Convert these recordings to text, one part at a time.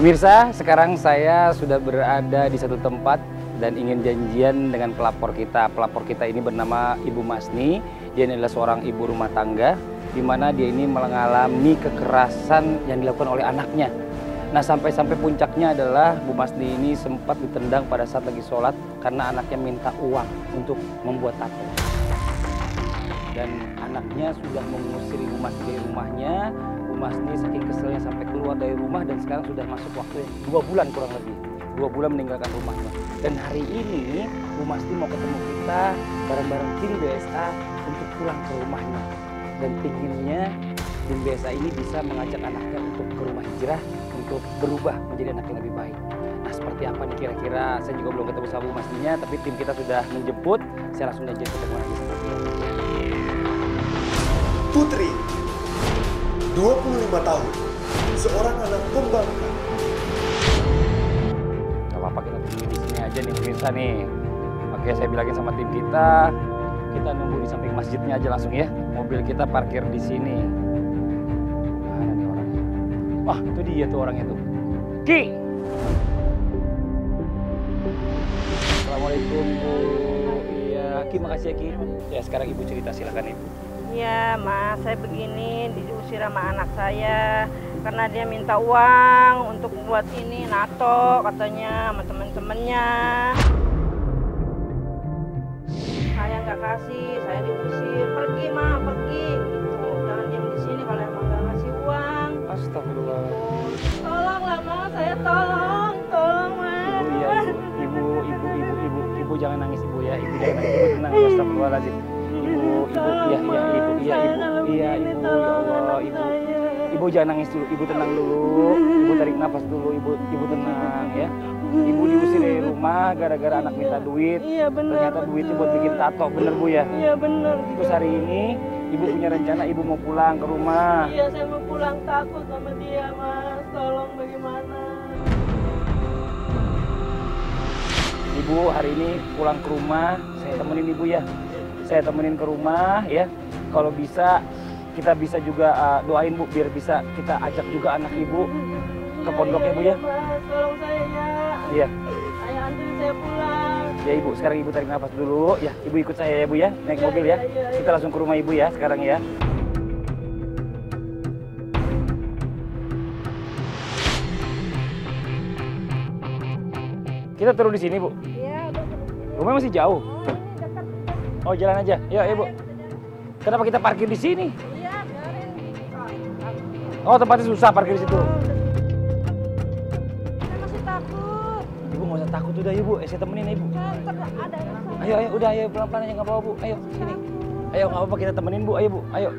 Pemirsa, sekarang saya sudah berada di satu tempat dan ingin janjian dengan pelapor kita. Pelapor kita ini bernama Ibu Masni. Dia adalah seorang ibu rumah tangga, di mana dia ini mengalami kekerasan yang dilakukan oleh anaknya. Nah, sampai puncaknya adalah Bu Masni ini sempat ditendang pada saat lagi sholat karena anaknya minta uang untuk membuat tato. Dan anaknya sudah mengusir Ibu Masni dari rumahnya. Bu Masni saking keselnya sampai keluar dari rumah dan sekarang sudah masuk waktu 2 bulan kurang lebih. 2 bulan meninggalkan rumahnya. Dan hari ini Bu Masni mau ketemu kita bareng-bareng tim BSA untuk pulang ke rumahnya. Dan pinginnya tim BSA ini bisa mengajak anaknya untuk ke rumah hijrah untuk berubah menjadi anak yang lebih baik. Nah, seperti apa nih kira-kira? Saya juga belum ketemu sama Bu Masninya, tapi tim kita sudah menjemput. Saya langsung aja ketemu lagi sama dia. Putri, 25 tahun, seorang anak pembangkang. Gak apa-apa, kita tunggu di sini aja nih pemirsa nih. Oke, saya bilangin sama tim kita nunggu di samping masjidnya aja langsung ya. Mobil kita parkir di sini. Mana nih orangnya? Wah, itu dia tuh orangnya tuh. Ki! Assalamualaikum Bu. Iya, Ki, makasih ya Ki. Ya, sekarang Ibu cerita, silakan Ibu. Iya, Mas, saya begini diusir sama anak saya karena dia minta uang untuk buat ini nato katanya sama temen-temennya. Saya nggak kasih, saya diusir, pergi Ma, pergi. Gitu. Jangan diam di sini kalau emang nggak ngasih uang. Astagfirullah. Tolonglah Mas, saya tolong Mas. Ibu ya, Ibu jangan nangis Ibu ya, Ibu jangan nangis, Ibu tenang, astagfirullahaladzim. Ibu, ya Allah, Ibu jangan nangis dulu, Ibu tenang dulu, Ibu tarik nafas dulu, Ibu tenang ya. Ibu diusir dari rumah gara-gara anak minta duit. Iya benar. Ternyata duitnya buat bikin tato, bener Bu ya? Iya benar. Terus hari ini Ibu punya rencana Ibu mau pulang ke rumah. Iya, saya mau pulang, takut sama dia Mas, tolong bagaimana? Ibu hari ini pulang ke rumah, saya temenin Ibu ya. Saya temenin ke rumah ya. Kalau bisa kita bisa juga doain Bu biar bisa kita ajak juga anak Ibu ke pondok ya Bu ya. Mas, tolong saya ya. Iya. Saya anterin saya pulang. Ya Ibu, sekarang Ibu tarik nafas dulu ya. Ibu ikut saya ya Bu ya, naik mobil ya. Kita langsung ke rumah Ibu ya sekarang ya. Kita turun di sini Bu. Iya, udah turun. Rumahnya masih jauh. Oh, ini dekat. Oh, jalan aja. Yuk, Bu. Kenapa kita parkir di sini? Iya, biarin. Oh, tempatnya susah parkir di situ. Saya masih takut. Ibu nggak usah takut udah, Ibu. Saya temenin Ibu. Ada yang sama. Ayo, udah, ayo pelan-pelan aja nggak apa-apa Bu. Ayo sini. Ayo nggak apa-apa kita temenin Bu. Ayo Bu, ayo.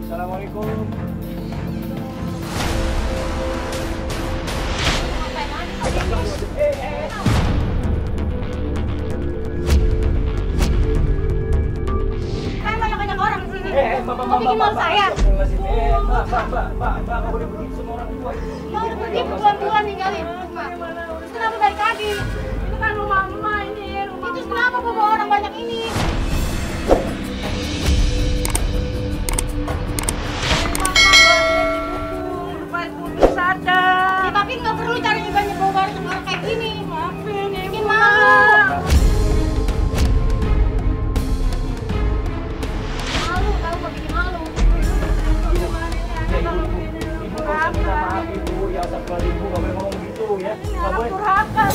Assalamualaikum. Mau bikin malu saya? Mbak, nggak boleh begitu sama orang tua. Mau udah pergi bulan-bulan ninggalin rumah. Terus kenapa balik lagi? Itu kan rumah emak ini, rumah. Terus kenapa bawa orang banyak ini? Supaya putri sadar. Ya tapi nggak perlu cari banyak bawa barang sama orang kayak gini. Maafin ya, Bikin malu. Malu, tahu nggak bikin malu. Ibu nggak usah minta maaf Ibu. Ya usah keluar Ibu, nggak boleh ngomong gitu ya. Nggak boleh. Durhaka.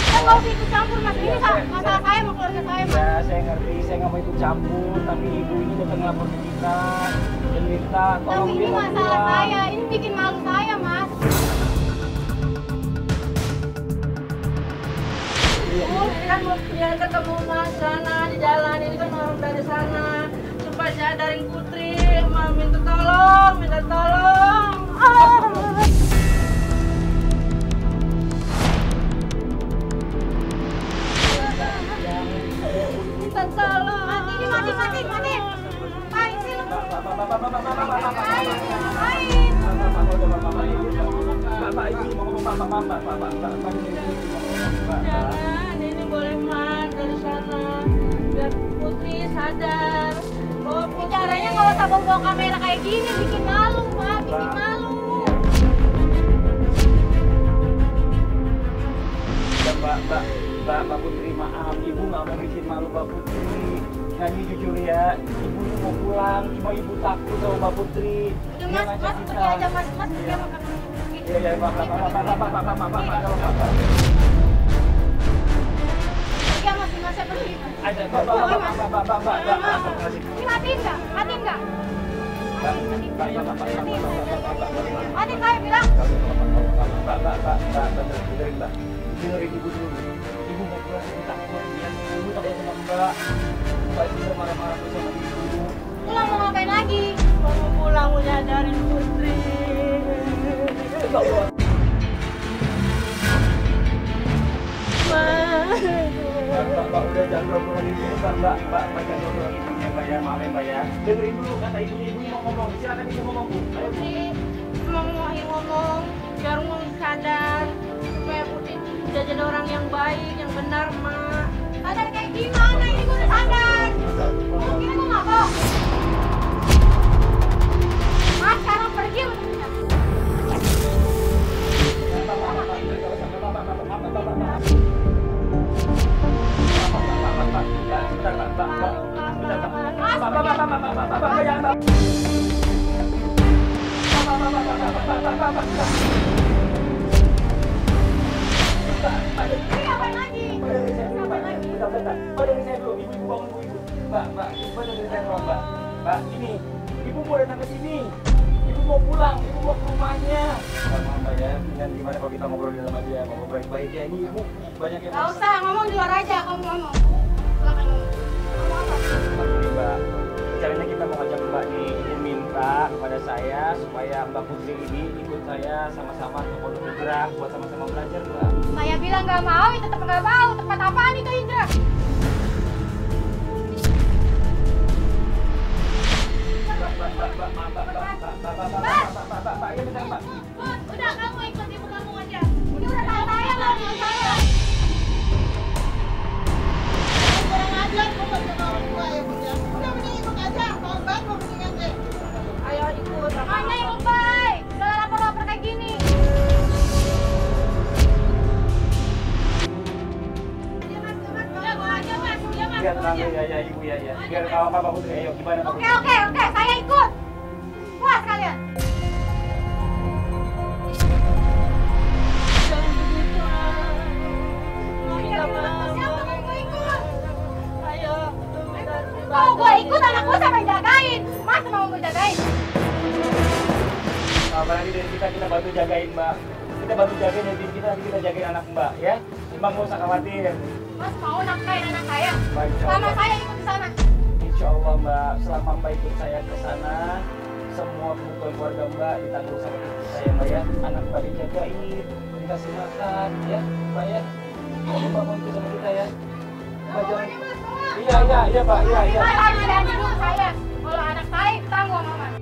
Saya nggak usah ikut campur mas. Ini masalah saya sama keluarga saya mas. Ya, saya ngerti. Saya nggak mau ikut campur. Tapi Ibu ini datang lapor ke kita dan minta tolong Tapi dia ini mau masalah pulang. saya. Ini bikin malu saya mas. Ini kan waktunya ketemu mas sana di jalan. Ini kan orang dari sana. Supaya sadarin putri. Ma minta tolong, minta tolong. Minta tolong. Mati, mati. Ngapain sih lu? Jangan, ini boleh mas dari sana. Masa bawa kamera kayak gini bikin malu, Pak, bikin malu. Ya, Mbak Putri, maaf, Ibu nggak mau bikin malu Mbak Putri. Nyanyi jujur ya, Ibu tuh mau pulang, cuma Ibu takut sama Mbak Putri. Udah Mas, pergi aja Mas, pergi makan. Iya, Pak. Iya Mas, saya pergi. Ada, Mbak. Matiin nggak? Matiin nggak? Matiin saya bilang. Mbak. Dengerin Ibu dulu. Ibu mau pulang, Ibu takut ya. Ibu takut sama Mbak. Mbak bisa marah-marah tuh sama Ibu. Pulang mau ngapain lagi? Mau pulang mau nyadarin Putri. Mbak, udah jangan ngobrol Ibu, Mbak, jangan ngobrol Ibunya, Mbak ya, maaf ya, Mbak ya. Dengerin dulu kata Ibu mau ngomong, silakan Ibu ngomong, Bu. Ayo, Bu. Putri mau ngomong biar mau sadar supaya Putri udah jadi orang yang baik, yang benar, Mak. Sadar kayak gimana? Ini gue udah sadar. Lu kira gue nggak bohong? Mas, sekarang pergi untuk kita. Ini ngapain lagi? Mbak, ini Ibu mau datang ke sini. Ibu mau pulang, Ibu mau ke rumahnya. Mbak ya, dengan gimana kalau kita ngobrol di dalam aja, ngobrol baik-baik ya. Ini Ibu banyak yang Gak usah, ngomong di luar aja, kamu ngomong. Silakan ngomong. Ngomong apa? Begini Mbak, caranya kita mau ngajak Mbak nih, Ibu minta kepada saya supaya Mbak Putri ini ikut saya sama-sama ke Pondok Hijrah buat sama-sama belajar Mbak. Saya bilang gak mau, ya tetap gak mau. Tempat apaan itu, Indra? Udah, kamu ikut ibu kamu aja. Ini udah tahu saya loh, dengan saya. Kurang ajar, kok nggak bisa orang tua ya, Bunda. Udah mending ikut aja, mau baik mau mendingan deh. Ayo ikut. Mana yang baik? Udah lapor-lapor kayak gini. Iya Mas, udah gua aja Mas, iya Mas. Biar tenang ya Ibu ya. Biar kalau Mbak Putri, ayo gimana Mbak Putri? Oke, saya ikut. Puas kalian? Jangan begitu, Mak. Siapa mau gue ikut? Ayo. Kalau gue ikut, anak gue siapa yang jagain? Mas mau gue jagain? Apalagi dari kita bantu jagain Mbak. Kita bantu jagain dari tim kita, nanti kita jagain anak Mbak ya. Mbak nggak usah khawatir. Mas mau nafkain anak saya? Baik, insya Selama Allah. saya ikut di sana. Insya Allah Mbak, selama Mbak ikut saya ke sana, semua kebutuhan keluarga Mbak ditanggung sama ibu saya Mbak ya. Anak Mbak dijagain, dikasih makan ya Mbak ya. Mbak mau ikut sama kita ya. Mbak jangan. Iya Pak, iya. Mas harus janji dulu saya. Kalau anak saya tanggung sama Mas.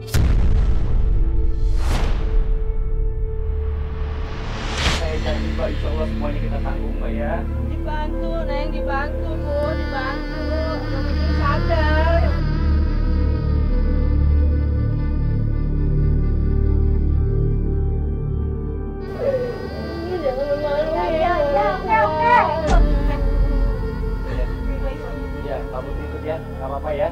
Saya janji Mbak, insya Allah semuanya kita tanggung Mbak ya. Dibantu, Neng, dibantu, Bu, dibantu. Yang penting sadar. Jangan memalu ya. Oke. Ya, Pak Putri ikut ya, nggak apa-apa ya.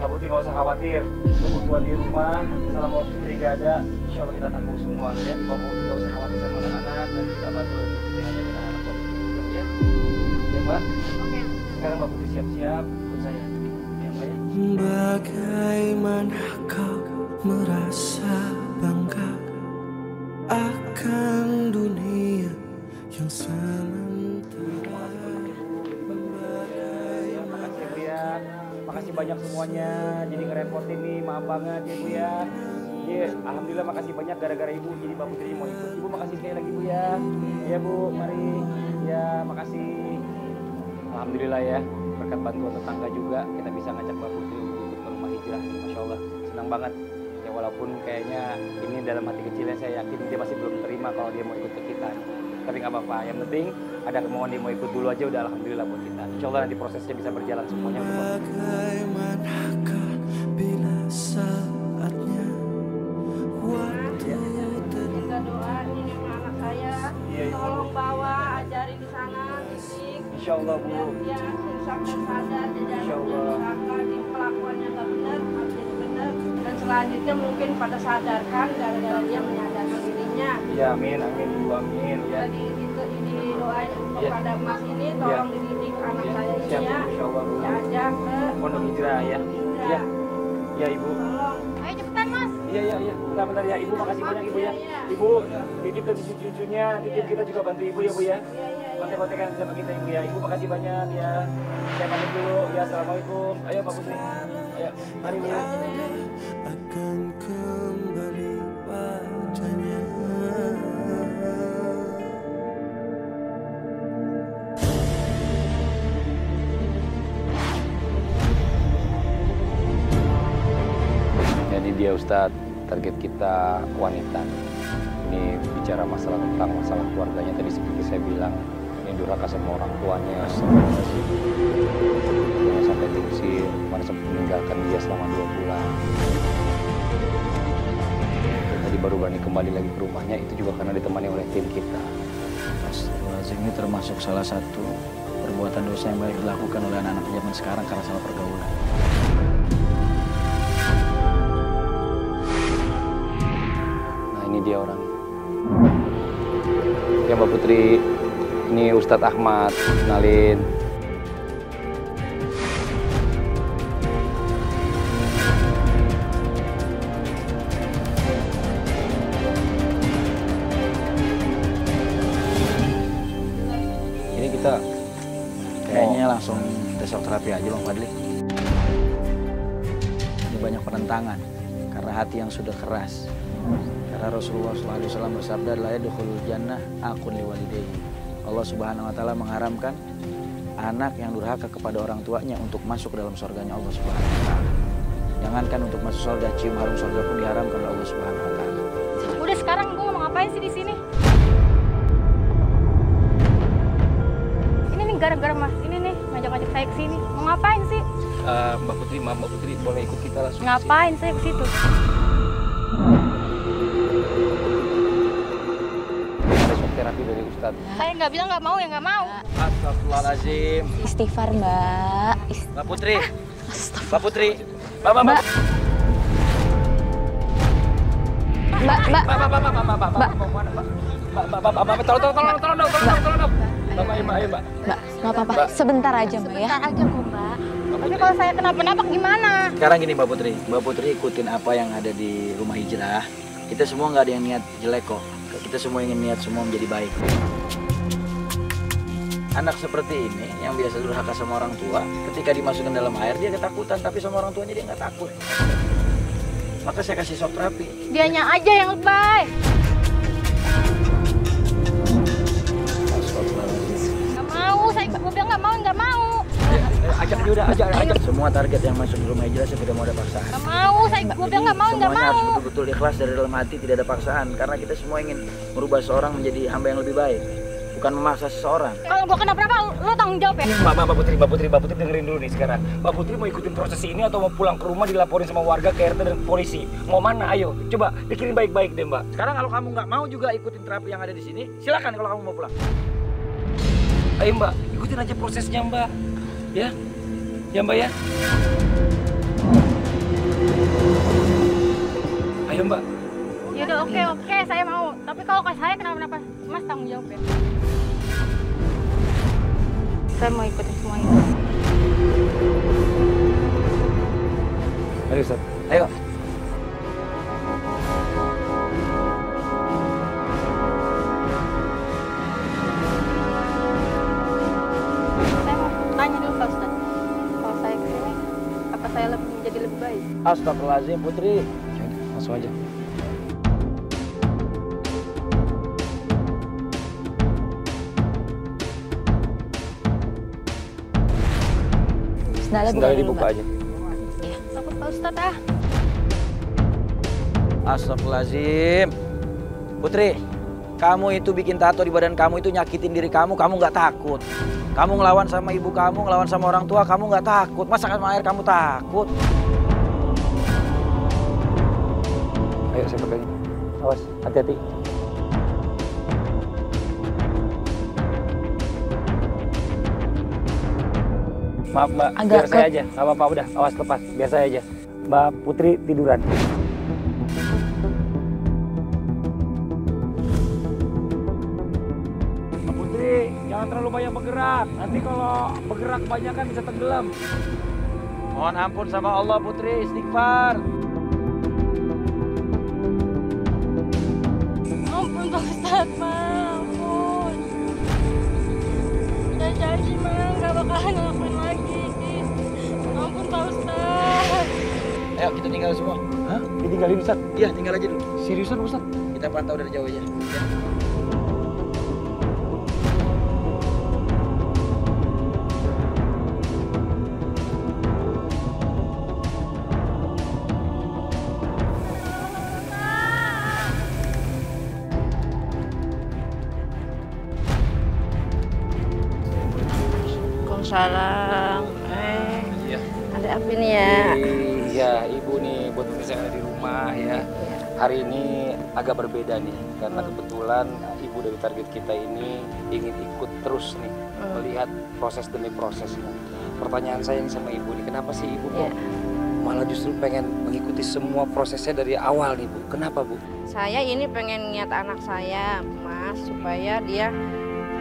Pak Putri nggak usah khawatir. Kebutuhan di rumah, selama waktu Putri gak ada, insya Allah kita tanggung semua ya. Pak Putri nggak usah khawatir sama anak-anak, dan kita bantu Putri hanya dengan anak Pak Putri ya. Ya Mbak. Oke. Sekarang Mbak Putri siap-siap ikut saya. Ya Mbak ya. Bagaimana kau merasa bangga akan dunia yang sementara? Makasih Bu ya. Makasih banyak semuanya. Jadi ngerepotin nih, maaf banget ya Bu ya. Iya, alhamdulillah makasih banyak gara-gara Ibu jadi Mbak Putri mau ikut. Ibu makasih sekali lagi Bu ya. Ya Bu, mari. Ya, makasih. Alhamdulillah ya. Berkat bantuan tetangga juga kita bisa ngajak Mbak Putri untuk ikut ke rumah hijrah. Masya Allah, senang banget. Ya walaupun kayaknya ini dalam hati kecilnya saya yakin dia masih belum terima kalau dia mau ikut ke kita. Tapi nggak apa-apa, yang penting ada kemauan dia mau ikut dulu aja udah alhamdulillah buat kita. Insya Allah nanti prosesnya bisa berjalan semuanya untuk Mbak Putri. Bagaimanakah bila saatnya waktu Minta doa ini sama anak saya. Tolong bawa, ajarin di sana, didik. Insya Allah, Bu. Ya, sampai sadar di dalam durhaka, di pelakuannya nggak benar, harus jadi benar. Dan selanjutnya mungkin pada sadarkan gara-gara dia menyadarkan dirinya. Ya, amin, amin, Bu, amin. Ya. Jadi itu doain kepada Mas ini, tolong dididik anak saya ini Siap, ya. Insya Allah, Bu. Diajak ke Pondok Hijrah ya. Ya, ya Ibu. Tolong. Ayo cepetan Mas. Iya, iya, iya. Bentar ya, Ibu. Makasih banyak Ibu ya. Ibu, titip ke cucu-cucunya, titip kita juga bantu Ibu ya, Bu ya. Kontek-kontekan sama kita Ibu ya. Ibu makasih banyak ya. Saya pamit dulu. Ya, Assalamualaikum. Ayo Pak Putri. Ayo, mari Bu. akan kembali padanya. Jadi dia Ustadz, target kita wanita. Ini bicara masalah tentang masalah keluarganya tadi seperti saya bilang, ini durhaka sama orang tuanya. Jangan sampai diusir, mana sempat meninggalkan dia selama 2 bulan. Tadi baru berani kembali lagi ke rumahnya, itu juga karena ditemani oleh tim kita. Astagfirullahaladzim, ini termasuk salah satu perbuatan dosa yang baik dilakukan oleh anak-anak zaman sekarang karena salah pergaulan. Nah ini dia orangnya. Ya Mbak Putri, ini Ustadz Ahmad, kenalin. Ini kita Kayaknya langsung tes terapi aja Bang Fadli. Ini banyak penentangan karena hati yang sudah keras. Karena Rasulullah SAW bersabda, la yadkhulul jannah aqun liwalidayhi. Allah Subhanahu wa taala mengharamkan anak yang durhaka kepada orang tuanya untuk masuk ke dalam surganya Allah Subhanahu wa taala. Jangankan untuk masuk surga, cium harum surga pun diharamkan oleh Allah Subhanahu wa taala. Udah sekarang gue mau ngapain sih di sini? Ini nih gara-gara Mas ini nih ngajak-ngajak saya ke sini. Mau ngapain sih? Mbak Putri, maaf Mbak Putri, boleh ikut kita langsung? Ngapain saya ke situ? Ada shock terapi dari Ustadz. Saya nggak bilang nggak mau ya nggak mau. Astagfirullahaladzim. Istighfar Mbak. Mbak Putri. Mbak Putri. Mbak. Tolong. Bapak, ayo Mbak. Mbak, nggak apa-apa. Sebentar aja Mbak ya. Sebentar aja kok Mbak. Tapi kalau saya kenapa-napa gimana? Sekarang gini Mbak Putri. Mbak Putri ikutin apa yang ada di rumah hijrah. Kita semua nggak ada yang niat jelek kok. Kita semua ingin niat semua menjadi baik. Anak seperti ini yang biasa durhaka sama orang tua, ketika dimasukkan dalam air dia ketakutan, tapi sama orang tuanya dia nggak takut. Maka saya kasih shock terapi. Dianya aja yang lebay. Nggak mau, gue bilang nggak mau. Ajak dia udah, ajak. Semua target yang masuk di rumah hijrah saya tidak mau ada paksaan. Nggak mau, gue bilang nggak mau. Semuanya harus betul-betul ikhlas dari dalam hati, tidak ada paksaan. Karena kita semua ingin merubah seorang menjadi hamba yang lebih baik, bukan memaksa seseorang. Kalau gue kenapa-napa, lo tanggung jawab ya. Mbak Putri dengerin dulu nih sekarang. Mbak Putri mau ikutin proses ini atau mau pulang ke rumah dilaporin sama warga, ke RT dan polisi? Mau mana? Ayo, coba pikirin baik-baik deh Mbak. Sekarang kalau kamu nggak mau juga ikutin terapi yang ada di sini, silakan kalau kamu mau pulang. Ayo Mbak, ikutin aja prosesnya Mbak. Ya Mbak ya. Ayo Mbak. Yaudah oke, saya mau. Tapi kalau saya kenapa-napa, Mas tanggung jawab ya. Saya mau ikutin semuanya. Ayo Ustaz, ayo. Saya mau tanya dulu Pak Ustaz. Kalau saya kesini, apa saya menjadi lebih baik? Astagfirullahaladzim Putri. Yaudah, langsung aja. Sendalnya dibuka aja. Takut Pak Ustaz ah. Astagfirullahaladzim. Putri, kamu itu bikin tato di badan kamu itu nyakitin diri kamu nggak takut. Kamu ngelawan sama ibu kamu, ngelawan sama orang tua, kamu nggak takut. Masa sama air kamu takut? saya pegang. Awas, hati-hati. Maaf Mbak, biar saya aja. Nggak apa-apa, udah. Awas lepas, biar saya aja. Mbak Putri tiduran. Mbak Putri, jangan terlalu banyak bergerak. Nanti kalau bergerak kebanyakan bisa tenggelam. Mohon ampun sama Allah Putri, istighfar. Ampun Pak Ustadz, ampun. Saya janji nggak bakalan ngelakuin lagi. Ampun Pak Ustadz. Ayo kita tinggal semua. Hah? Ditinggalin Ustaz? Iya, tinggal aja dulu. Seriusan Ustaz? Kita pantau dari jauh aja. Ya. Waalaikumsalam. Iya. Ada apa nih ya? Iya, Ibu nih buat pemirsa yang ada di rumah ya. Hari ini agak berbeda nih karena kebetulan Ibu dari target kita ini ingin ikut terus nih melihat proses demi prosesnya. Pertanyaan saya nih sama Ibu nih, kenapa sih Ibu kok malah justru pengen mengikuti semua prosesnya dari awal nih Bu? Kenapa Bu? Saya ini pengen niat anak saya, Mas, supaya dia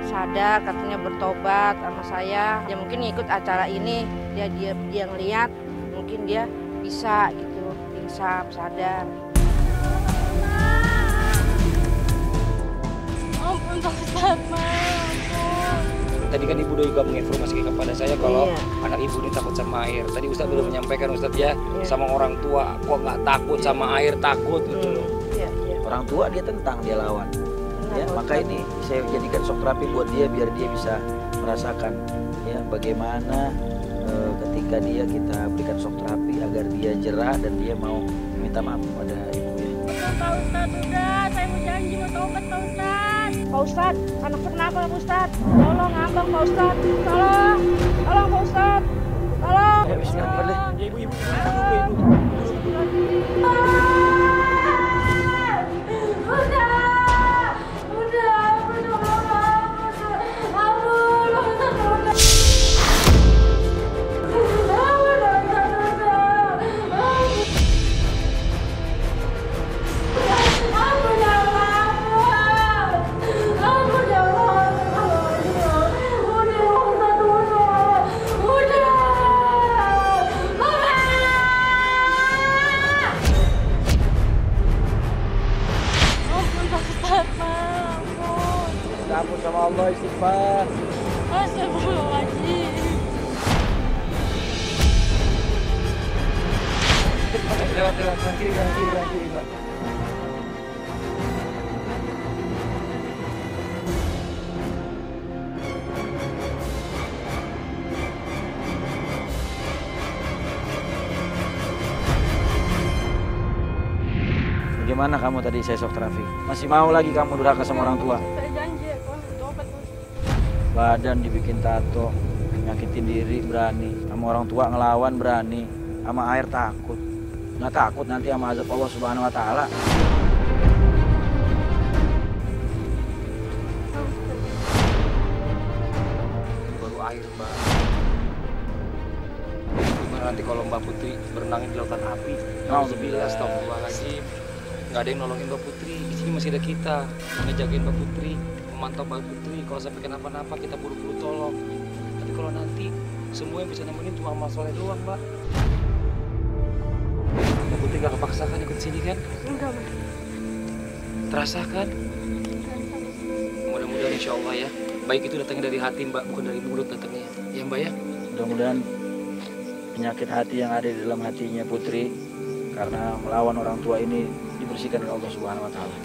sadar, katanya bertobat sama saya. Ya mungkin ikut acara ini, dia ngeliat, mungkin dia bisa gitu, insaf, sadar. Ampun Pak Ustadz, ampun. Tadi kan Ibu udah juga menginformasikan kepada saya kalau anak Ibu ini takut sama air. Tadi Ustadz udah menyampaikan Ustadz ya sama orang tua, kok nggak takut sama air, takut gitu loh. Orang tua dia tentang, dia lawan. Ya, maka ini saya jadikan shock terapi buat dia biar dia bisa merasakan ya bagaimana ketika kita berikan shock terapi agar dia jerah dan dia mau minta maaf kepada ibunya. Pak Ustadz, udah, saya mau janji mau tobat Pak Ustadz. Pak Ustadz, anak kenapa Pak Ustadz? Tolong abang Pak Ustadz, tolong Pak Ustadz, tolong. Ayo istirahat deh. Ya Ibu. Ampun sama Allah, istighfar. Astagfirullahaladzim. Lewat kanan kiri. Bagaimana kamu tadi saya shock terapi? Masih mau lagi kamu durhaka sama orang tua? Saya janji ya, kalau tobat. Badan dibikin tato, nyakitin diri berani, sama orang tua ngelawan berani, sama air takut. Nggak takut nanti sama azab Allah Subhanahu Wa Taala. Baru air Mbak. Gimana nanti kalau Mbak Putri berenang di lautan api? Alhamdulillah, astagfirullahaladzim. Nggak ada yang nolongin Mbak Putri. Di sini masih ada kita, ngejagain Mbak Putri, memantau Mbak Putri. Kalau sampai kenapa-napa kita buru-buru tolong. Tapi kalau nanti semua yang bisa nemenin cuma Mas Soleh doang Mbak. Mbak Putri nggak kepaksa kan ikut sini kan? Enggak, Mas. Terasa kan? Mudah-mudahan insya Allah ya. Baik itu datangnya dari hati Mbak, bukan dari mulut datangnya. Ya Mbak ya? Mudah-mudahan penyakit hati yang ada di dalam hatinya Putri karena melawan orang tua ini dibersihkan oleh Allah Subhanahu Wa Taala.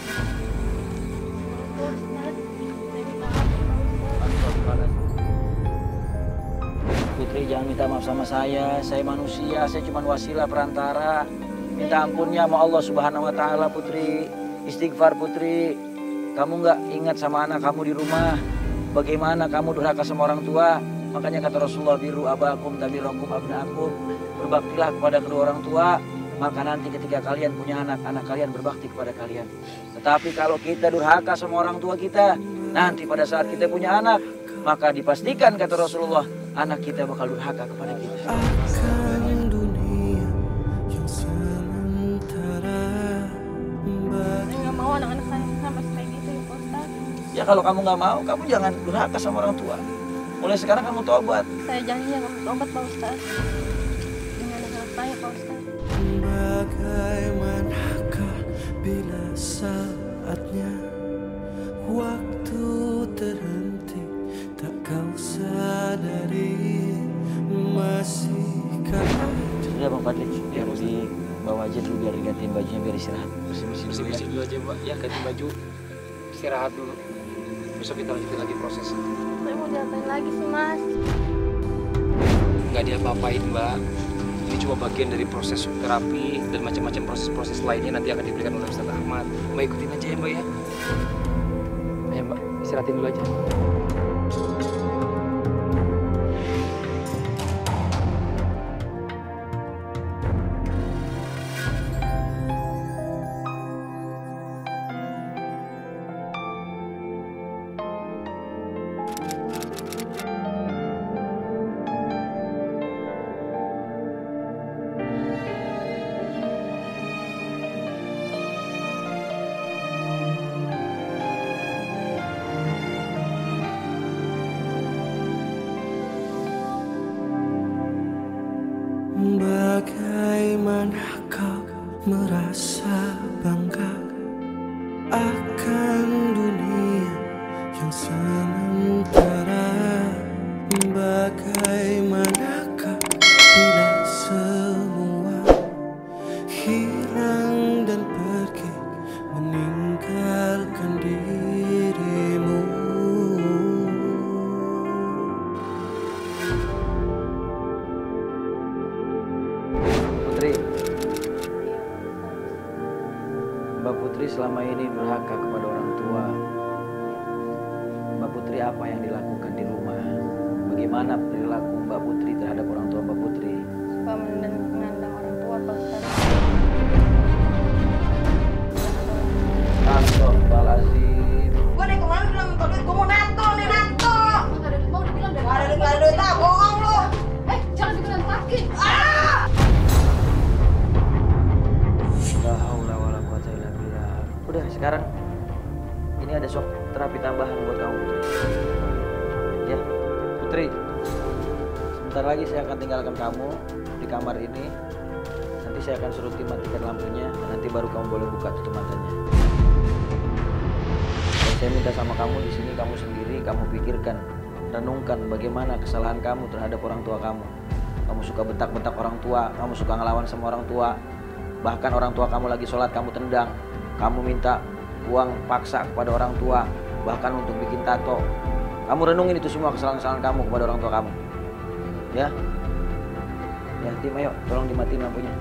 Putri jangan minta maaf sama saya manusia, saya cuma wasilah perantara. Minta ampunnya sama Allah Subhanahu Wa Taala Putri. Istighfar Putri. Kamu nggak ingat sama anak kamu di rumah? Bagaimana kamu durhaka sama orang tua? Makanya kata Rasulullah, biru abakum tabirakum abnaakum. Berbaktilah kepada kedua orang tua maka nanti ketika kalian punya anak, anak kalian berbakti kepada kalian. Tetapi kalau kita durhaka sama orang tua kita, nanti pada saat kita punya anak, maka dipastikan kata Rasulullah, anak kita bakal durhaka kepada kita. Akan dunia yang sementara. Saya nggak mau anak-anak saya sama kayak gitu ya Pak Ustadz. Ya kalau kamu nggak mau, kamu jangan durhaka sama orang tua. Mulai sekarang kamu tobat. Saya janjinya nggak tobat Pak Ustadz. Dengan anak-anak saya Pak Ustadz. Bagaimanakah bila saatnya waktu terhenti, tak kau sadari masihkah. Sudah Bang Fadli, biar dibawa aja dulu biar digantiin bajunya biar istirahat. Bersih-bersih dulu aja, Mbak. Ya, ganti baju. Istirahat dulu. Besok kita lanjutin lagi proses. Saya mau diapain lagi sih Mas? Nggak diapa-apain, Mbak. Ini cuma bagian dari proses terapi dan macam-macam proses-proses lainnya nanti akan diberikan oleh Ustaz Ahmad. Mbak ikutin aja ya, Mbak ya. Ayo, Mbak. Istirahatin dulu aja. Bagaimana kau merasa bangga akan dunia yang sementara? Bagaimanakah bila semua hilang dan pergi meninggalkan dirimu? Putri, Mbak Putri selama ini durhaka kepada orang tua. Mbak Putri apa yang dilakukan di rumah? Bagaimana perilaku Mbak Putri terhadap orang tua Mbak Putri? Suka menandang orang tua Pak Ustadz. Astagfirullahaladzim. Gue dari kemarin bilang minta duit, gue mau nato nih nato. Gak ada duit, mau dibilang dari mana? Gak ada duit, bohong lu. Jangan dibilang sakit. La haula wala quwata illa billah. Udah sekarang ini ada shock terapi tambahan buat kamu Putri. Ya, Putri. Sebentar lagi saya akan tinggalkan kamu di kamar ini. Nanti saya akan suruh tim matikan lampunya. Nanti baru kamu boleh buka tutup matanya. Dan saya minta sama kamu di sini kamu sendiri, kamu pikirkan, renungkan bagaimana kesalahan kamu terhadap orang tua kamu. Kamu suka bentak-bentak orang tua, kamu suka ngelawan sama orang tua. Bahkan orang tua kamu lagi sholat kamu tendang. Kamu minta uang paksa kepada orang tua, bahkan untuk bikin tato. Kamu renungin itu semua kesalahan-kesalahan kamu kepada orang tua kamu. Ya, ya tim ayo tolong dimatiin lampunya.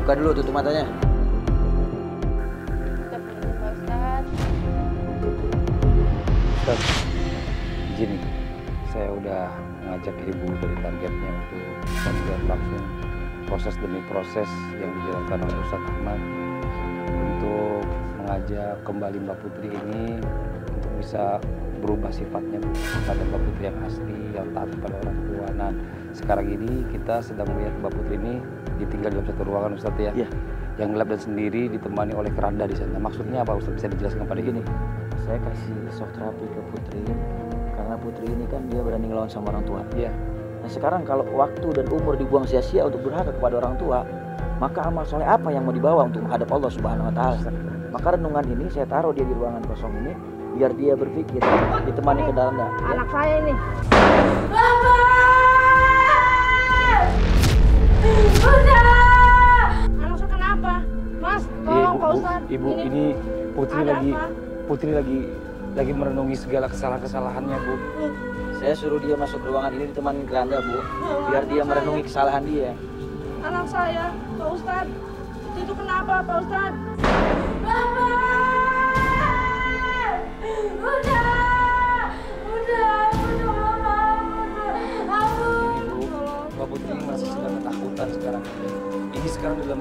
Buka dulu tutup matanya. Udah pergi Pak Ustadz. Ustaz, izin nih. Saya udah ngajak ibu dari targetnya untuk bisa melihat langsung proses demi proses yang dijalankan oleh Ustaz Ahmad untuk mengajak kembali Mbak Putri ini untuk bisa berubah sifatnya pada Mbak Putri yang asli, yang taat kepada orang tua. Nah, sekarang ini kita sedang melihat Mbak Putri ini ditinggal dalam satu ruangan, Ustaz ya, Iya. yang gelap dan sendiri ditemani oleh keranda di sana. Maksudnya apa, Ustaz? Bisa dijelaskan kepada Gini, gini? saya kasih shock terapi ke Putri karena Putri ini kan dia berani ngelawan sama orang tua. Iya. Nah sekarang kalau waktu dan umur dibuang sia-sia untuk durhaka kepada orang tua, maka amal soleh apa yang mau dibawa untuk menghadap Allah Subhanahu Wa Taala? Maka renungan ini saya taruh dia di ruangan kosong ini biar dia berpikir, ditemani ke dalamnya. Ya. Anak saya ini. Anak saya kenapa? Mas, tolong Pak Ustadz. Ibu, ini Putri Ada lagi apa? Putri lagi merenungi segala kesalahan-kesalahannya, Bu. Saya suruh dia masuk ke ruangan ini ditemani keranda, Bu, biar dia merenungi kesalahan dia. Anak saya, Pak Ustadz. Itu kenapa, Pak Ustadz? Ibu, Mbak Putri masih sedang ketakutan sekarang. Ini sekarang dalam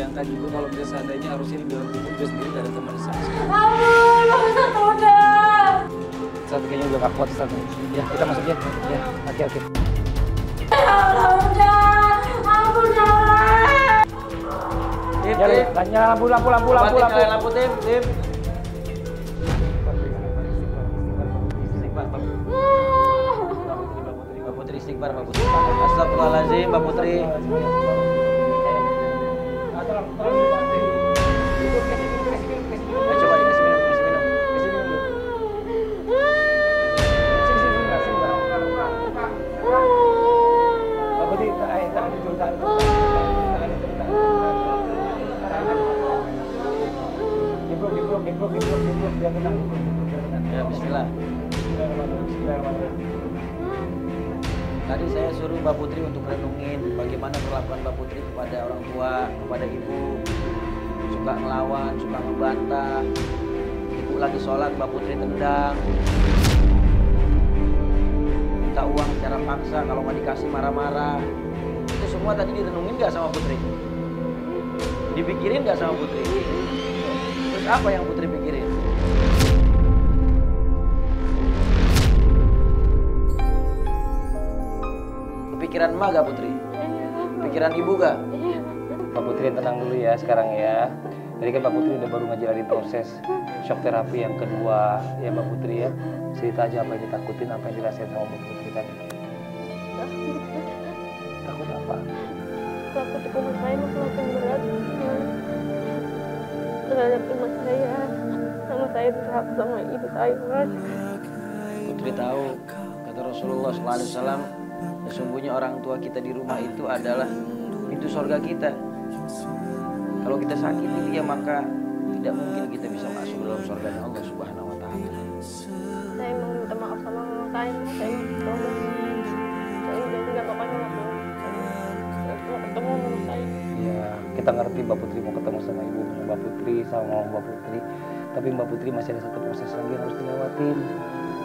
nyangka juga kalau bisa seandainya harus ini dalam tubuh juga sendiri gak ada teman di sana. Ustaz kayaknya udah gak kuat Ustaz. Ya kita masuk ya. Ya oke. Ya, nyala lampu. Tim. Mbak Putri istighfar, Mbak Putri. Astagfirullahaladzim, Mbak Putri. Coba dikasih minum. Mbak Putri, tangan dulu. Geblok, biar tenang. Ya, bismillah. Tadi saya suruh Mbak Putri untuk renungin bagaimana perlakuan Mbak Putri kepada orang tua, kepada ibu. Suka ngelawan, suka ngebantah. Ibu lagi sholat, Mbak Putri tendang. Minta uang secara paksa, kalau nggak dikasih marah-marah. Itu semua tadi direnungin nggak sama Putri? Dipikirin nggak sama Putri? Terus apa yang Putri pikirin? Pikiran emak gak Putri? Pikiran ibu gak? Mbak Putri tenang dulu ya sekarang ya. Jadi kan Mbak Putri udah baru ngejalanin proses shock terapi yang kedua ya Mbak Putri ya. Cerita aja apa yang ditakutin, apa yang dirasain sama Mbak Putri tadi. Takut apa? Takut ibu saya makin berat terhadap ibu saya, sama saya berhak sama ibu saya. Putri tahu kata Rasulullah SAW, sesungguhnya orang tua kita di rumah itu adalah pintu surga kita. Kalau kita sakiti dia maka tidak mungkin kita bisa masuk dalam surga Allah Subhanahu wa Ta'ala. Saya mau minta maaf sama mama saya mau saya udah tinggal bapaknya waktu mau ketemu mama saya. Ya kita ngerti Mbak Putri mau ketemu sama ibu Mbak Putri sama mama Mbak Putri. Tapi Mbak Putri masih ada satu proses lagi yang harus dilewatin.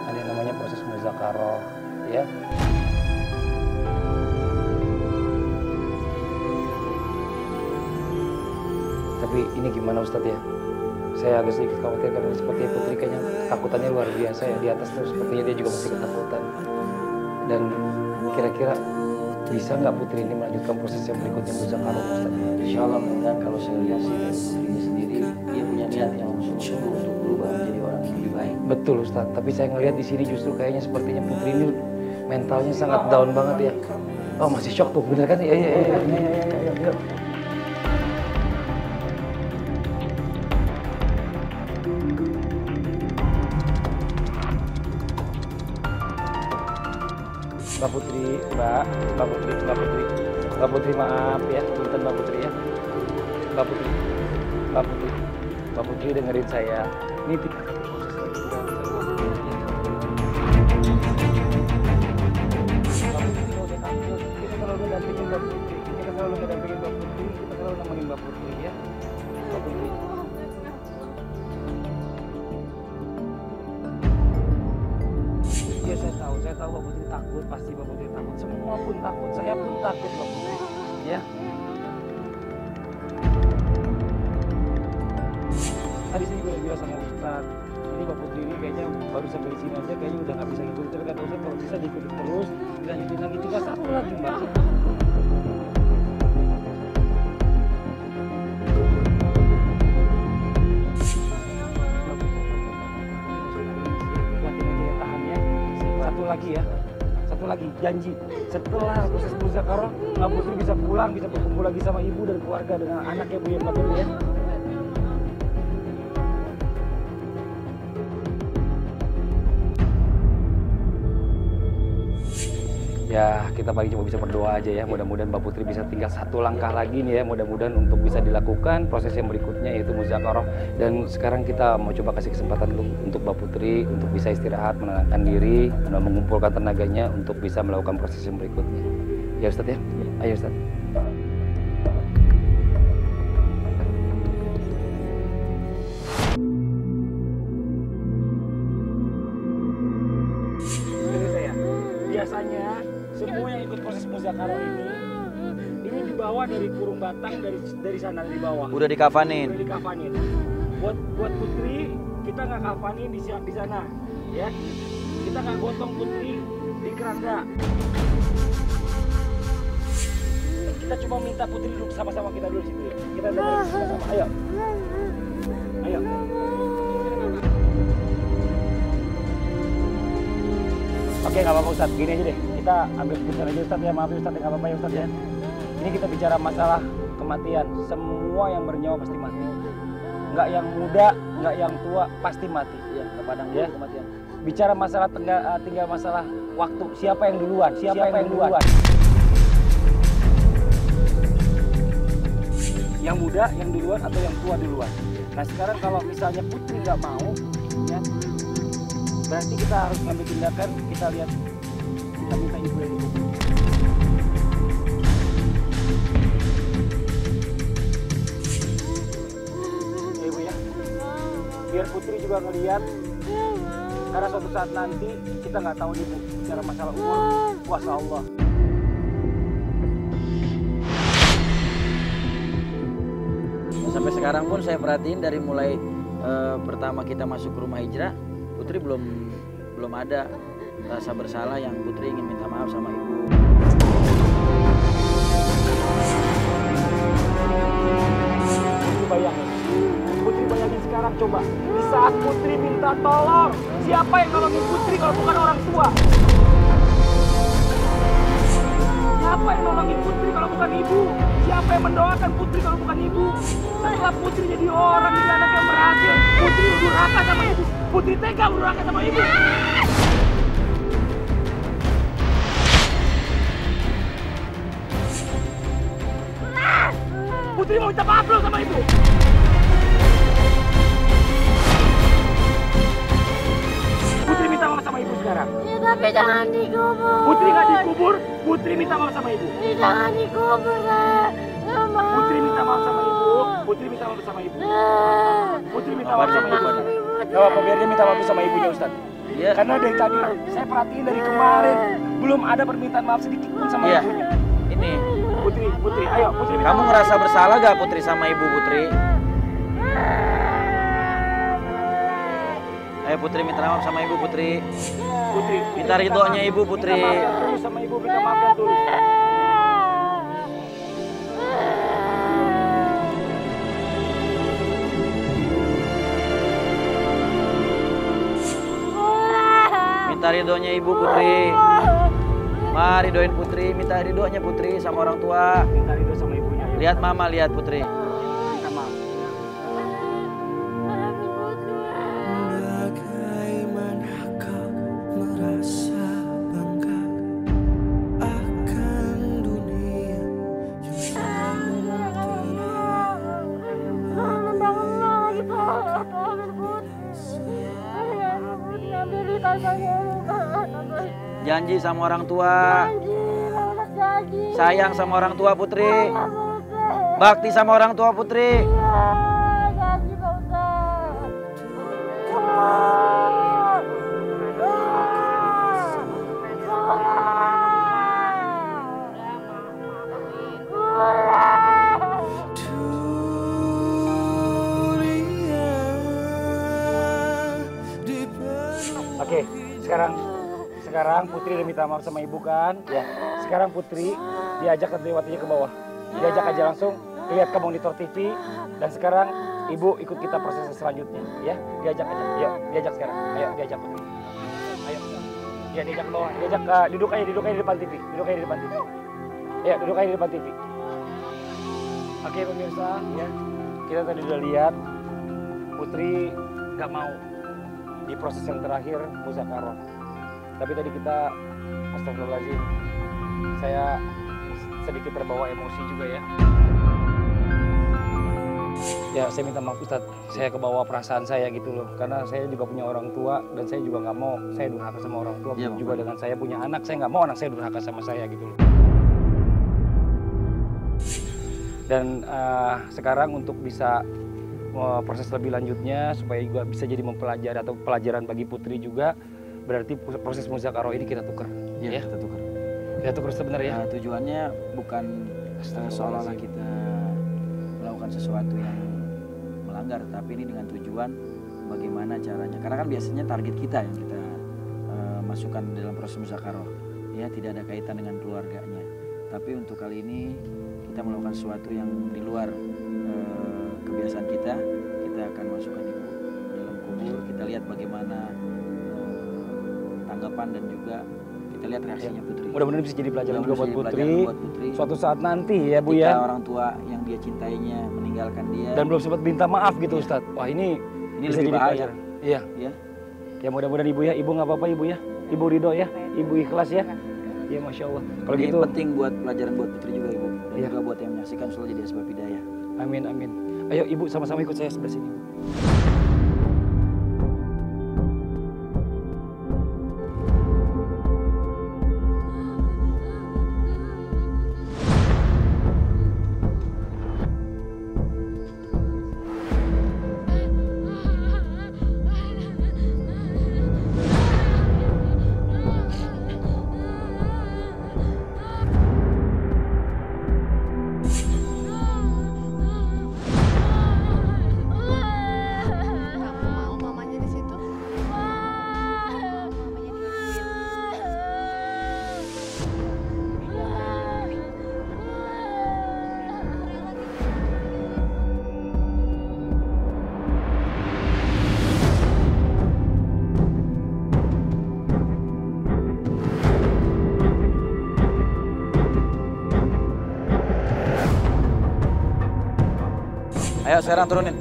Ada yang namanya proses muzakarah ya. Tapi ini gimana Ustadz ya? Saya agak sedikit khawatir karena sepertinya Putri kayaknya ketakutannya luar biasa ya. Di atas terus sepertinya dia juga masih ketakutan. Dan kira-kira bisa nggak Putri ini melanjutkan proses yang berikutnya muzakarah Ustadz? Insya Allah mudah-mudahan kalau saya lihat sih Putri ini sendiri dia punya niat yang sungguh-sungguh untuk berubah menjadi orang yang lebih baik. Betul Ustadz, tapi saya ngelihat di sini justru kayaknya sepertinya Putri ini mentalnya sangat down banget ya. Oh masih shock tuh, bener kan? Iya. Mbak Putri maaf ya, punten Mbak Putri ya. Mbak Putri dengerin saya. Ini kita selalu mendampingin Mbak Putri, kita selalu nemenin Mbak Putri ya. Mbak Putri. Ya saya tahu Mbak Putri takut, pasti Mbak Putri takut, semua pun takut, saya pun takut Mbak Putri, ya. Tadi saya juga bilang sama Ustadz, ini Mbak Putri ini kayaknya baru sampai di sini aja, kayaknya udah nggak bisa ngikutin, tapi kata Ustadz kalau bisa diikutin terus, dilanjutin lagi juga satu lagi Mbak. Satu lagi janji setelah proses muzakarah Mbak Putri bisa pulang, bisa berkumpul lagi sama ibu dan keluarga dengan anaknya Bu ya Mbak Putri ya. Ya kita paling cuma bisa berdoa aja ya, mudah-mudahan Mbak Putri bisa tinggal satu langkah lagi nih ya, mudah-mudahan untuk bisa dilakukan proses yang berikutnya yaitu muzakarah. Dan sekarang kita mau coba kasih kesempatan untuk Mbak Putri untuk bisa istirahat, menenangkan diri, mengumpulkan tenaganya untuk bisa melakukan proses yang berikutnya. Ya Ustadz ya, ayo Ustadz. Biasanya semua yang ikut proses muzakarah ini dibawa keluar dari kurung batang dari sana dari bawah. Udah dikafanin. Udah dikafanin. Buat Putri kita nggak kafanin di sana, ya. Kita nggak gotong Putri di keranda. Kita cuma minta Putri duduk sama-sama kita dulu situ. Kita duduk sama-sama. Ayo. Ayo. Oke, nggak apa-apa Ustadz. Gini aja deh. Kita ambil keputusan aja Ustadz ya. Maaf ya Ustadz, nggak apa-apa ya Ustadz ya. Ini kita bicara masalah kematian. Semua yang bernyawa pasti mati. Nggak yang muda, nggak yang tua, pasti mati. Ya, kepadang Ya. kematian. Bicara masalah tinggal masalah waktu. Siapa yang duluan? Siapa yang duluan? Yang muda, yang duluan, atau yang tua duluan? Nah sekarang kalau misalnya Putri nggak mau, ya, berarti kita harus ngambil tindakan. Kita lihat, kita minta ibu yang dulu. Ya ibu ya, biar Putri juga ngelihat. Karena suatu saat nanti kita nggak tahu nih Bu, bicara masalah umur, kuasa Allah. Sampai sekarang pun saya perhatiin dari mulai pertama kita masuk ke rumah hijrah, Putri belum ada rasa bersalah yang Putri ingin minta maaf sama ibu. Putri bayangin sekarang coba, di saat Putri minta tolong, siapa yang nolongin Putri kalau bukan orang tua? Siapa yang nolongin Putri kalau bukan ibu? Siapa yang mendoakan Putri kalau bukan ibu? Setelah Putri jadi orang jadi anak yang berhasil, Putri durhaka sama ibu. Putri tega durhaka sama ibu. Putri mau minta maaf belum sama ibu? Putri minta maaf sama ibu sekarang. Ya, tapi jangan dikubur. Putri nggak dikubur, Putri minta maaf sama ibu. Ya, jangan dikubur, saya nggak mau. Putri minta maaf sama ibu. Putri minta maaf sama ibu. Putri minta maaf sama ibu. Gak apa-apa, biar dia minta maaf sama ibunya Ustaz. Iya. Karena dari tadi saya perhatiin dari kemarin belum ada permintaan maaf sedikit pun sama Iya. ibunya. Ini, Putri, ayo Putri minta kamu maaf. ngerasa bersalah gak Putri sama ibu Putri? Ayo Putri minta maaf sama ibu Putri. Putri, Minta ridhonya ibu Putri. Minta maaf yang tulus sama ibu, minta maaf yang tulus. Minta ridhonya ibu Putri. Ma, ridhoin Putri, minta ridhonya Putri sama orang tua. Minta ridho sama ibunya. Lihat mama, lihat Putri. Minta maaf. Bagaimana kau merasa bangga akan dunia yang Janji sama orang tua. Sayang sama orang tua Putri. Bakti sama orang tua Putri. Oke, sekarang Putri udah minta maaf sama ibu kan? Ya. Sekarang Putri diajak ke Dewatinya ke bawah. Diajak aja langsung lihat ke monitor TV dan sekarang ibu ikut kita proses selanjutnya, ya. Diajak aja. Yuk, diajak sekarang. Ayo, diajak Putri. Ayo. Ya, diajak ke bawah. Diajak duduk aja di depan TV. Duduk aja di depan TV. Ya, duduk aja di depan TV. Oke, pemirsa, ya. Kita tadi udah lihat Putri nggak mau di proses yang terakhir muzakarah. Tapi tadi kita, astagfirullahaladzim, saya sedikit terbawa emosi juga ya. Ya saya minta maaf Ustadz, saya kebawa perasaan saya gitu loh. Karena saya juga punya orang tua dan saya juga nggak mau saya durhaka sama orang tua. Ya, juga dengan saya punya anak, saya nggak mau anak saya durhaka sama saya gitu loh. Dan sekarang untuk bisa proses lebih lanjutnya supaya juga bisa jadi mempelajari atau pelajaran bagi Putri juga, berarti proses muzakarah ini kita tukar. Iya, Ya. kita tukar. Kita tuker Ustaz, benar ya? Tujuannya bukan seolah-olah kita melakukan sesuatu yang melanggar, tapi ini dengan tujuan bagaimana caranya. Karena kan biasanya target kita yang kita masukkan dalam proses musyawarah, ya tidak ada kaitan dengan keluarganya. Tapi untuk kali ini kita melakukan sesuatu yang di luar kebiasaan kita. Kita akan masukkan ibu dalam kubur. Kita lihat bagaimana tanggapan dan juga kita lihat reaksinya Putri. Mudah-mudahan bisa jadi pelajaran juga buat Putri. Putri. Suatu saat nanti ya Bu Ketika ya. orang tua yang dia cintainya meninggalkan dia. Dan belum sempat minta maaf gitu Ustaz. Wah ini bisa lebih jadi bahaya. pelajaran. Iya. Ya. Ya mudah-mudahan Ibu ya. Ibu nggak apa-apa Ibu ya. Ibu ridho ya. Ibu ikhlas ya. Ya Masya Allah. Kalau Ini gitu. penting buat pelajaran buat Putri juga Ibu. Dan Iya. juga buat yang menyaksikan selalu jadi asbab hidayah. Amin amin. Ayo Ibu sama-sama ikut saya sebelah sini. Ayo sekarang turunin.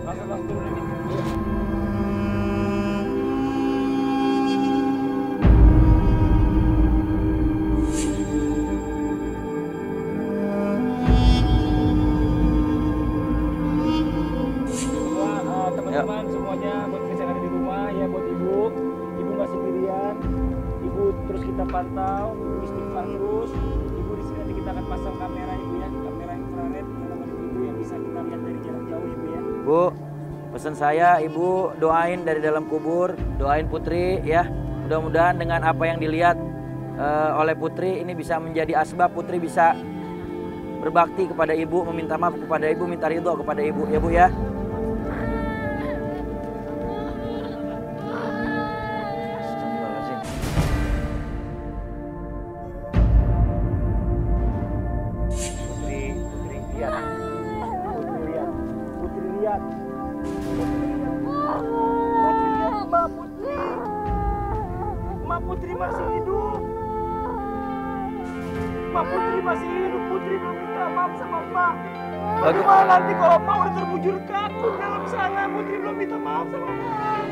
Teman-teman semuanya buat kita yang ada di rumah ya, buat Ibu nggak sendirian. Ibu terus kita pantau, Ibu istighfar terus. Ibu di sini nanti kita akan pasang kamera Ibu ya, kamera infrared yang namanya Ibu yang bisa kita lihat dari jarak jauh Ibu ya. Bu, pesan saya Ibu doain dari dalam kubur, doain Putri ya. Mudah-mudahan dengan apa yang dilihat oleh Putri ini bisa menjadi asbab Putri bisa berbakti kepada Ibu, meminta maaf kepada Ibu, minta ridho kepada Ibu ya Bu ya. Putri masih hidup. Putri masih hidup. Putri belum minta maaf sama Mak. Bagaimana nanti kalau Mak udah terbujur kaku dalam sana? Putri belum minta maaf sama Mak.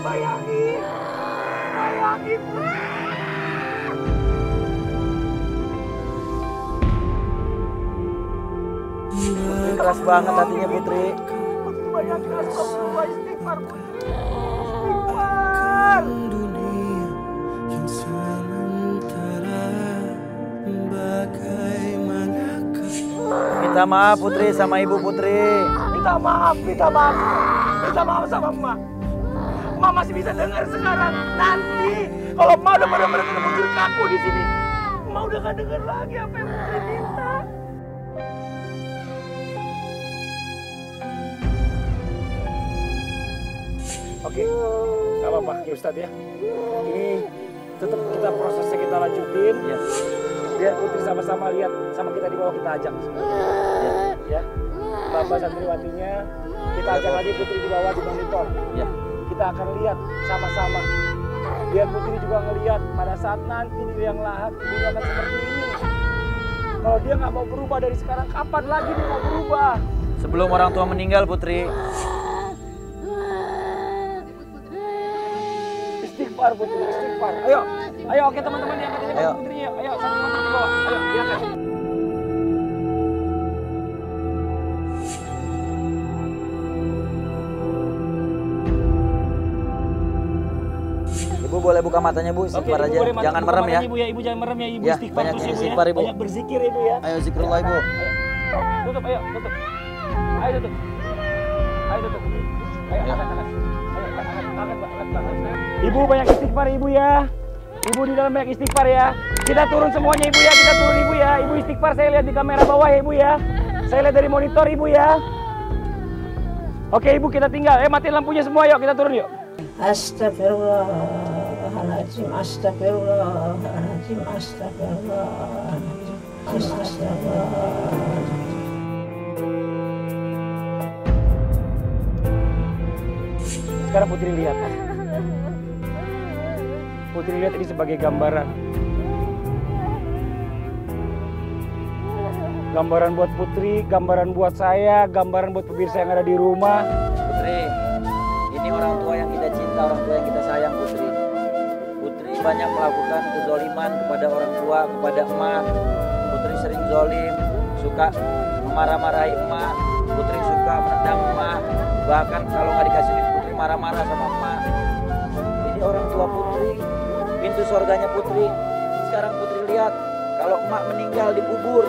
Bayangin. Putri keras banget hatinya Putri. Putri bayangin astagfirullah, istighfar Putri. Istighfar. Dunia yang sementara bagaimanakah Minta maaf Putri sama Ibu Putri. Minta maaf sama Emak. Emak masih bisa dengar sekarang. Nanti kalau Emak udah benar-benar terbujur kaku di sini, Emak udah gak dengar lagi apa yang Putri minta. Oke, gak apa-apa ya Ustadz ya. Ini tetap kita prosesnya kita lanjutin. Ya. Biar Putri sama-sama lihat sama kita di bawah, kita ajak. Ya. Bapak santriwatinya kita ajak lagi Putri di bawah di monitor. Ya. Kita akan lihat sama-sama. Biar Putri juga ngelihat pada saat nanti di liang lahat ibunya akan seperti ini. Kalau dia nggak mau berubah dari sekarang, kapan lagi dia mau berubah? Sebelum orang tua meninggal Putri. Istighfar Putri, istighfar. Ayo oke teman-teman yang ketiga Ayo. Putrinya. Ayo sama-sama di bawah. Ayo, diangkat. Ibu boleh buka matanya Bu, istighfar Ibu aja. boleh Jangan buka merem ya. matanya, Ibu ya. Ibu jangan merem ya, Ibu Ya, istighfar banyak terus Ibu istighfar, ya. Ibu. Banyak berzikir Ibu ya. Ayo zikrullah Ibu. Tutup, ayo tutup. Ayo tutup. Ayo tutup. Ibu banyak istighfar ibu ya. Ibu di dalam banyak istighfar ya. Kita turun semuanya ibu ya, kita turun ibu ya. Ibu istighfar, saya lihat di kamera bawah ya ibu ya. Saya lihat dari monitor ibu ya. Oke ibu, kita tinggal. Matiin lampunya semua yuk, kita turun yuk. Astagfirullahaladzim, astagfirullahaladzim, astagfirullahaladzim, astagfirullahaladzim. Sekarang Putri lihat. Putri lihat ini sebagai gambaran. Gambaran buat Putri, gambaran buat saya, gambaran buat pemirsa yang ada di rumah. Putri, ini orang tua yang kita cinta, orang tua yang kita sayang, Putri. Putri banyak melakukan kezoliman kepada orang tua, kepada emak. Putri sering zolim, suka memarah-marahi emak. Putri suka menendang emak. Bahkan kalau nggak dikasih duit, Putri marah-marah sama emak. Ini orang tua Putri, pintu surganya Putri. Sekarang Putri lihat, kalau emak meninggal dikubur.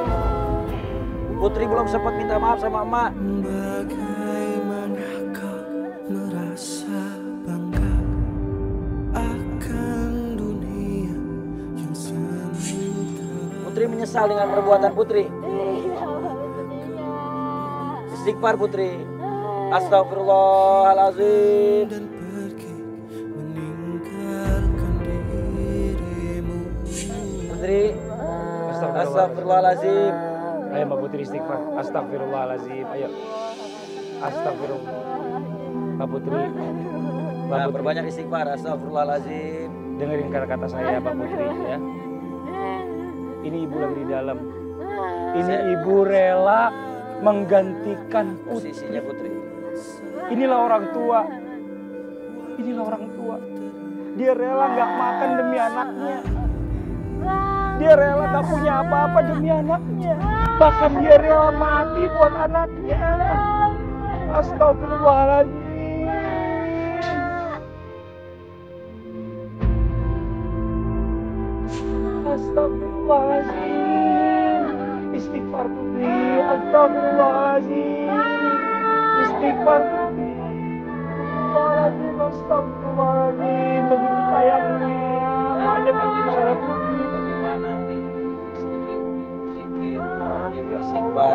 Putri belum sempat minta maaf sama emak. Bagaimana kau merasa bangga akan dunia yang sementara. Putri menyesal dengan perbuatan Putri. Istighfar Putri. Astagfirullahaladzim. Dan pergi meninggalkan dirimu. Putri. Astagfirullahaladzim. Ayo Mbak Putri istighfar. Astagfirullahaladzim. Ayo. Astagfirullah. Mbak Putri. Mbak Nah, Putri. berbanyak istighfar. Astagfirullahaladzim. Dengerin kata-kata saya Mbak Putri ya. Ini ibu lagi di dalam. Ini ibu rela menggantikan Putri. Posisinya Putri. Inilah orang tua. Inilah orang tua. Dia rela nggak makan demi anaknya. Dia rela nggak punya apa-apa demi anaknya. Bahkan dia rela mati buat anaknya. Astagfirullahaladzim. Astagfirullahaladzim. Istighfar Putri. Astagfirullahaladzim. Istighfar Putri. Astagfirullahaladzim. Astagfirullahaladzim. Begitu sayangnya. Ada bicara Putri. Bagaimana? Istighfar.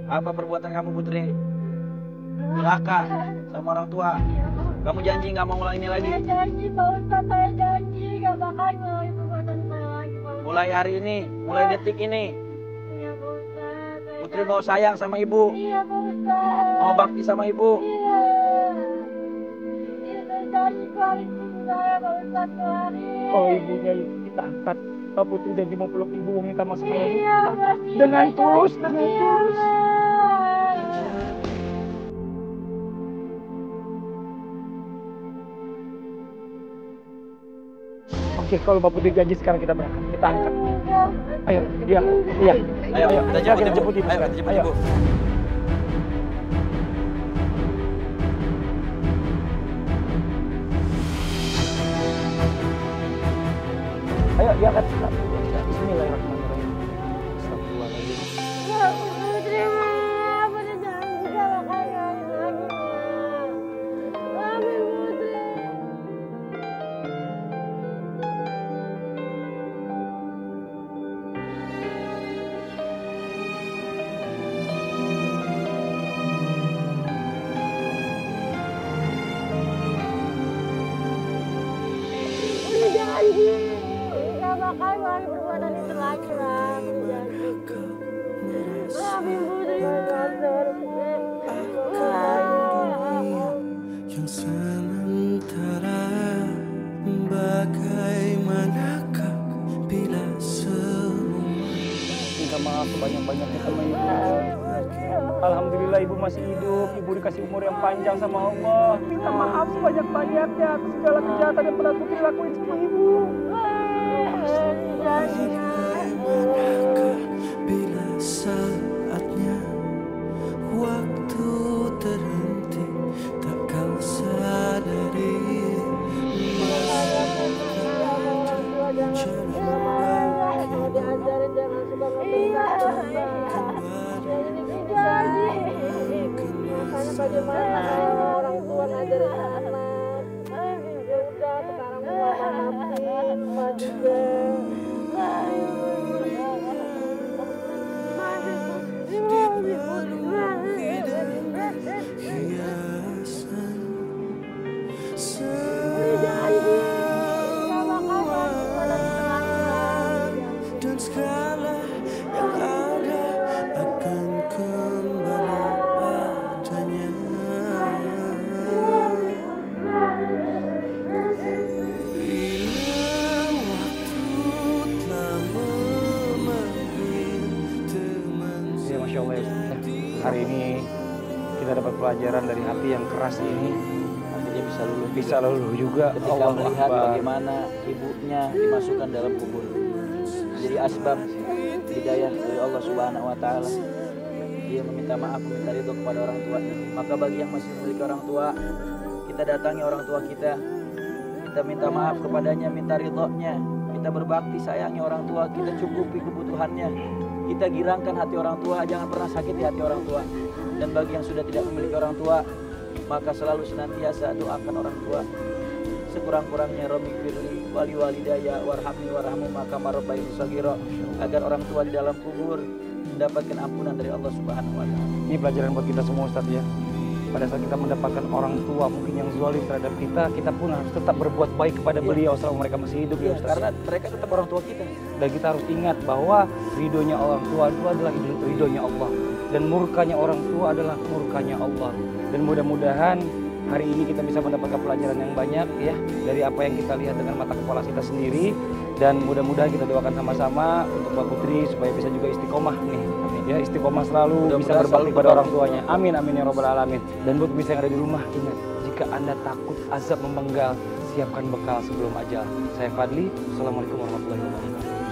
Apa perbuatan kamu Putri? Durhaka sama orang tua. Kamu janji nggak mau ulang ini lagi? Saya janji Pak Ustadz, saya janji nggak bakal ngelakuin perbuatan saya lagi Pak Ustadz. Mulai hari ini, mulai detik ini, Iya Pak Ustadz. Putri mau sayang sama ibu, Iya Pak Ustadz. mau bakti sama ibu. Iya. Iya saya janji keluarin ibu saya Pak Ustadz keluarin. Kalau ibunya kita angkat, Pak Putri dan mau peluk ibu minta maaf sama ibu. Iya makasih. Dengan tulus, dengan tulus. Oke, kalau Mbak Putri janji sekarang kita berangkat, kita angkat. Ayo, iya, iya. Ayo, kita jemput kita ibu. jemput ibu. Ayo, kita jemput Ayo. ibu. Ayo, diangkat. Bismillahirrahmanirrahim. Astagfirullahaladzim. Ya Putri mah, Putri janji gak bakal ngelakuin lagi mah. Maafin Putri. Putri janji gak bakal ngelakuin perbuatan itu lagi lah. Putri janji. Maafin Putri Yang sementara bagaimanakah bila semua Minta maaf sebanyak-banyaknya sama ibu. Alhamdulillah ibu masih hidup, ibu dikasih umur yang panjang sama Allah. Minta maaf sebanyak-banyaknya atas segala kejahatan yang pernah Putri lakuin sama ibu. Manakah bila saatnya waktu terhenti tak kau sadari Bagaimana orang tua ngajarin anak? Ya udah, sekarang maafin, Ma juga. hiasan dan segala yang ada akan kembali padanya. Bila waktu telah memanggil teman Ya Masya Allah ya Ustaz. Hari ini kita dapat pelajaran dari hati yang keras ini. Akhirnya Bisa luluh juga. ketika Allahu melihat Akbar. bagaimana ibunya dimasukkan dalam kubur. Jadi asbab hidayah dari Allah Subhanahu wa taala. Dia meminta maaf, meminta ridho kepada orang tuanya. Maka bagi yang masih memiliki orang tua, kita datangi orang tua kita. Kita minta maaf kepadanya, minta ridhonya. Kita berbakti, sayangi orang tua, kita cukupi kebutuhannya. Kita girangkan hati orang tua, jangan pernah sakiti hati orang tua. Dan bagi yang sudah tidak memiliki orang tua, maka selalu senantiasa doakan orang tua. Sekurang-kurangnya Rabbi firli wali walidaya warhamni warhamu maka marabbaini shaghira, agar orang tua di dalam kubur mendapatkan ampunan dari Allah Subhanahu wa taala. Ini pelajaran buat kita semua Ustaz ya. Pada saat kita mendapatkan orang tua mungkin yang zalim terhadap kita, kita pun harus tetap berbuat baik kepada beliau selama mereka masih hidup ya Ustaz. Karena mereka tetap orang tua kita. Dan kita harus ingat bahwa ridhonya orang tua itu adalah ridhonya Allah. Dan murkanya orang tua adalah murkanya Allah. Dan mudah-mudahan hari ini kita bisa mendapatkan pelajaran yang banyak ya dari apa yang kita lihat dengan mata kepala kita sendiri. Dan mudah-mudahan kita doakan sama-sama untuk Mbak Putri supaya bisa juga istiqomah nih. Ya istiqomah selalu bisa berbakti pada orang tuanya. Amin amin ya robbal alamin. Dan buat bisa yang ada di rumah ingat, jika Anda takut azab memenggal, siapkan bekal sebelum ajal. Saya Fadli. Assalamualaikum warahmatullahi wabarakatuh.